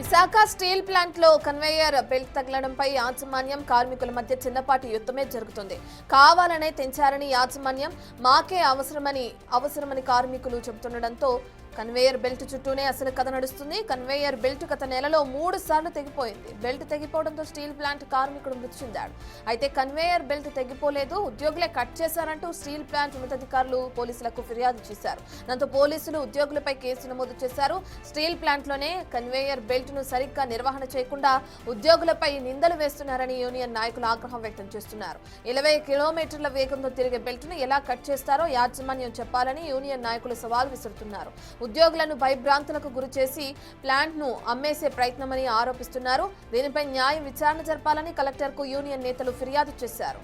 Visakha steel plant లో conveyor belt తగలడంపై యాజమాన్యం కార్మికుల మధ్య చిన్నపాటి యుద్ధమే జరుగుతుంది. కావాలనే తెంచారని యాజమాన్యం, మాకే అవసరమని కార్మికులు చెబుతుండటంతో కన్వేయర్ బెల్ట్ చుట్టూనే అసలు కథ నడుస్తుంది. కన్వేయర్ బెల్ట్ గత నెలలో 3 సార్లు తెగిపోయింది. బెల్ట్ తెగిపోవడంతో స్టీల్ ప్లాంట్ కార్మికుడు మృతి చెందాడు. అయితే కన్వేయర్ బెల్ట్ తెగిపోలేదు, ఉద్యోగులే కట్ చేశారంటూ స్టీల్ ప్లాంట్ ఉన్నతాధికారులు పోలీసులకు ఫిర్యాదు చేశారు. దాంతో పోలీసులు ఉద్యోగులపై కేసు నమోదు చేశారు. స్టీల్ ప్లాంట్ లోనే కన్వేయర్ బెల్ట్ ను సరిగ్గా నిర్వహణ చేయకుండా ఉద్యోగులపై నిందలు వేస్తున్నారని యూనియన్ నాయకులు ఆగ్రహం వ్యక్తం చేస్తున్నారు. 20 కిలోమీటర్ల వేగంతో తిరిగే బెల్ట్ ను ఎలా కట్ చేస్తారో యాజమాన్యం చెప్పాలని యూనియన్ నాయకులు సవాల్ విసురుతున్నారు. ఉద్యోగులను భయభ్రాంతులకు గురి చేసి ప్లాంట్ ను అమ్మేసే ప్రయత్నమని ఆరోపిస్తున్నారు. దీనిపై న్యాయ విచారణ జరపాలని కలెక్టర్కు యూనియన్ నేతలు ఫిర్యాదు చేశారు.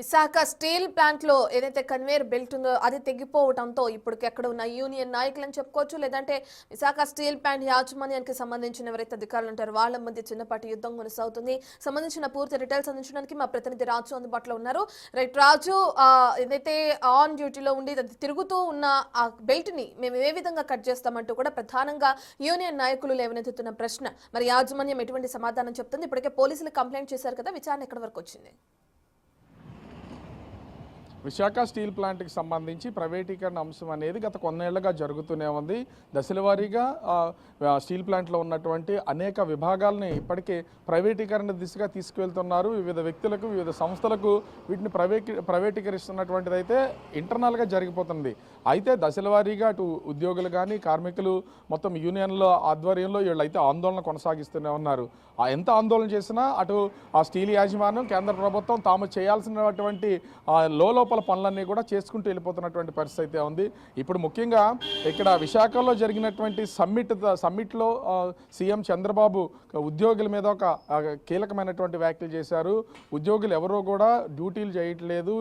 విశాఖ స్టీల్ ప్లాంట్ లో ఏదైతే కన్వేయర్ బెల్ట్ ఉందో అది తెగిపోవడంతో ఇప్పటికి ఎక్కడ ఉన్న యూనియన్ నాయకులను చెప్పుకోవచ్చు, లేదంటే విశాఖ స్టీల్ ప్లాంట్ యాజమాన్యానికి సంబంధించిన ఎవరైతే అధికారులు ఉంటారో వాళ్ళ మధ్య చిన్నపాటి యుద్ధం కొనసాగుతుంది. సంబంధించిన పూర్తి డీటెయిల్స్ అందించడానికి మా ప్రతినిధి రాజు అందుబాటులో ఉన్నారు. రైట్ రాజు, ఏదైతే ఆన్ డ్యూటీలో ఉండి తిరుగుతూ ఉన్న ఆ బెల్ట్ ని మేము ఏ విధంగా కట్ చేస్తామంటూ కూడా ప్రధానంగా యూనియన్ నాయకులు లేవనెత్తుతున్న ప్రశ్న, మరి యాజమాన్యం ఎటువంటి సమాధానం చెప్తుంది? ఇప్పటికే పోలీసులు కంప్లైంట్ చేశారు కదా, విచారణ ఎక్కడి వరకు వచ్చింది? విశాఖ స్టీల్ ప్లాంట్కి సంబంధించి ప్రైవేటీకరణ అంశం అనేది గత కొన్నేళ్లుగా జరుగుతూనే ఉంది. దశలవారీగా స్టీల్ ప్లాంట్లో ఉన్నటువంటి అనేక విభాగాలని ఇప్పటికే ప్రైవేటీకరణ దిశగా తీసుకువెళ్తున్నారు. వివిధ వ్యక్తులకు, వివిధ సంస్థలకు వీటిని ప్రైవేటీకరిస్తున్నటువంటిది అయితే ఇంటర్నల్గా జరిగిపోతుంది. అయితే దశలవారీగా అటు ఉద్యోగులు కానీ, కార్మికులు మొత్తం యూనియన్ల ఆధ్వర్యంలో వీళ్ళైతే ఆందోళన కొనసాగిస్తూనే ఉన్నారు. ఎంత ఆందోళన చేసినా అటు ఆ స్టీల్ యాజమాన్యం, కేంద్ర ప్రభుత్వం తాము చేయాల్సినటువంటి లోపల పనులన్నీ కూడా చేసుకుంటూ వెళ్ళిపోతున్నటువంటి పరిస్థితి అయితే ఉంది. ఇప్పుడు ముఖ్యంగా ఇక్కడ విశాఖలో జరిగినటువంటి సమ్మిట్లో సీఎం చంద్రబాబు ఉద్యోగుల మీద ఒక కీలకమైనటువంటి వ్యాఖ్యలు చేశారు. ఉద్యోగులు ఎవరో కూడా డ్యూటీలు చేయట్లేదు,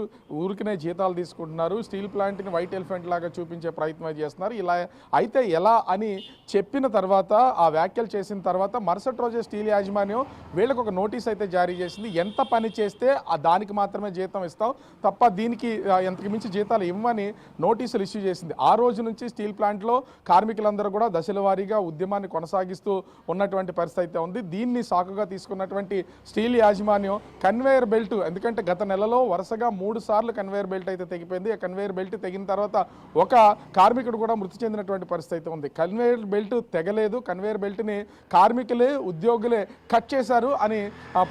ఊరికినే జీతాలు తీసుకుంటున్నారు, స్టీల్ ప్లాంట్ని వైట్ ఎలిఫెంట్ లాగా చూపించే ప్రయత్నం చేస్తున్నారు. ఇలా అయితే ఎలా అని చెప్పిన తర్వాత, ఆ వ్యాఖ్యలు చేసిన తర్వాత మరుసటి రోజే స్టీల్ యాజమాన్యం వీళ్ళకు ఒక నోటీస్ అయితే జారీ చేసింది. ఎంత పని చేస్తే దానికి మాత్రమే జీతం ఇస్తాం తప్ప దీనికి ఎంతకు మించి జీతాలు ఇవ్వమని నోటీసులు ఇష్యూ చేసింది. ఆ రోజు నుంచి స్టీల్ ప్లాంట్లో కార్మికులందరూ కూడా దశల వారీగా ఉద్యమాన్ని కొనసాగిస్తూ ఉన్నటువంటి పరిస్థితి అయితే ఉంది. దీన్ని సాకుగా తీసుకున్నటువంటి స్టీల్ యాజమాన్యం కన్వేయర్ బెల్ట్, ఎందుకంటే గత నెలలో వరుసగా 3 సార్లు కన్వేయర్ బెల్ట్ అయితే తెగిపోయింది. ఆ కన్వేయర్ బెల్ట్ తెగిన తర్వాత ఒక కార్మికుడు కూడా మృతి చెందినటువంటి పరిస్థితి అయితే ఉంది. కన్వేయర్ బెల్ట్ తెగలేదు, కన్వేయర్ బెల్ట్ని కార్మికులే, ఉద్యోగులే కట్ చేశారు అని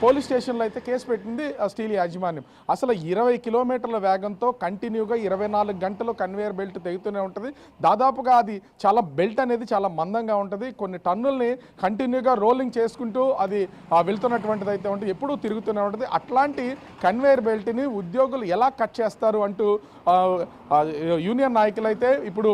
పోలీస్ స్టేషన్లో అయితే కేసు పెట్టింది స్టీల్ యాజమాన్యం. అసలు 20 కిలోమీటర్ల వేగంతో కంటిన్యూగా 24 గంటలు కన్వేయర్ బెల్ట్ తెగుతూనే ఉంటుంది. దాదాపుగా అది చాలా బెల్ట్ అనేది చాలా మందంగా ఉంటుంది. కొన్ని టన్నుల్ని కంటిన్యూగా రోలింగ్ చేసుకుంటూ అది వెళ్తున్నటువంటిది అయితే ఉంటుంది, ఎప్పుడూ తిరుగుతూనే ఉంటుంది. అట్లాంటి కన్వేయర్ బెల్ట్ని ఉద్యోగులు ఎలా కట్ చేస్తారు అంటూ యూనియన్ నాయకులు అయితే ఇప్పుడు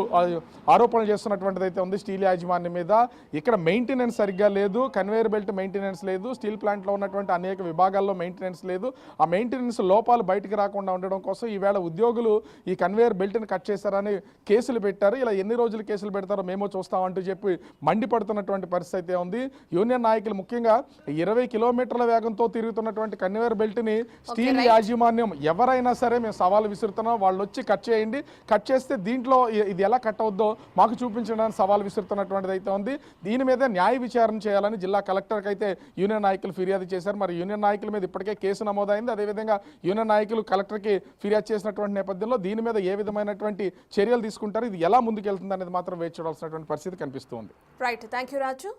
ఆరోపణలు చేస్తున్నటువంటిది అయితే ఉంది స్టీల్ యాజమాన్యం మీద. ఇక్కడ మెయింటెనెన్స్ సరిగ్గా లేదు, కన్వేయర్ బెల్ట్ మెయింటెనెన్స్ లేదు, స్టీల్ ప్లాంట్లో ఉన్నటువంటి అనేక విభాగాల్లో మెయింటెనెన్స్ లేదు. ఆ మెయింటెనెన్స్ లోపాలు బయటకు రాకుండా ఉండడం కోసం ఈవేళ ఉద్యోగులు ఈ కన్వేయర్ బెల్ట్ని కట్ చేశారని కేసులు పెట్టారు. ఇలా ఎన్ని రోజులు కేసులు పెడతారో మేము చూస్తామంటూ చెప్పి మండిపడుతున్నటువంటి పరిస్థితి అయితే ఉంది. యూనియన్ నాయకులు ముఖ్యంగా 20 కిలోమీటర్ల వేగంతో తిరుగుతున్నటువంటి కన్వేయర్ బెల్ట్ని స్టీల్ యాజమాన్యం ఎవరైనా సరే మేము సవాలు విసురుతున్నాం, వాళ్ళు వచ్చి కట్ చేయండి, కట్ చేస్తే దీంట్లో ఇది ఎలా కట్ అవుద్దో మాకు చూపించడానికి సవాల్ విసురుతున్నటువంటిది అయితే ఉంది. దీని మీద న్యాయ విచారణ చేయాలని జిల్లా కలెక్టర్కి అయితే యూనియన్ నాయకులు ఫిర్యాదు చేశారు. మరి యూనియన్ నాయకుల మీద ఇప్పటికే కేసు నమోదైంది. అదేవిధంగా యూనియన్ నాయకులు కలెక్టర్కి ఫిర్యాదు చేసినటువంటి నేపథ్యంలో దీని మీద ఏ విధమైనటువంటి చర్యలు తీసుకుంటారు, ఇది ఎలా ముందుకెళ్తుంది అనేది మాత్రం వేచి చూడాల్సినటువంటి పరిస్థితి కనిపిస్తుంది. Right, thank you Raju.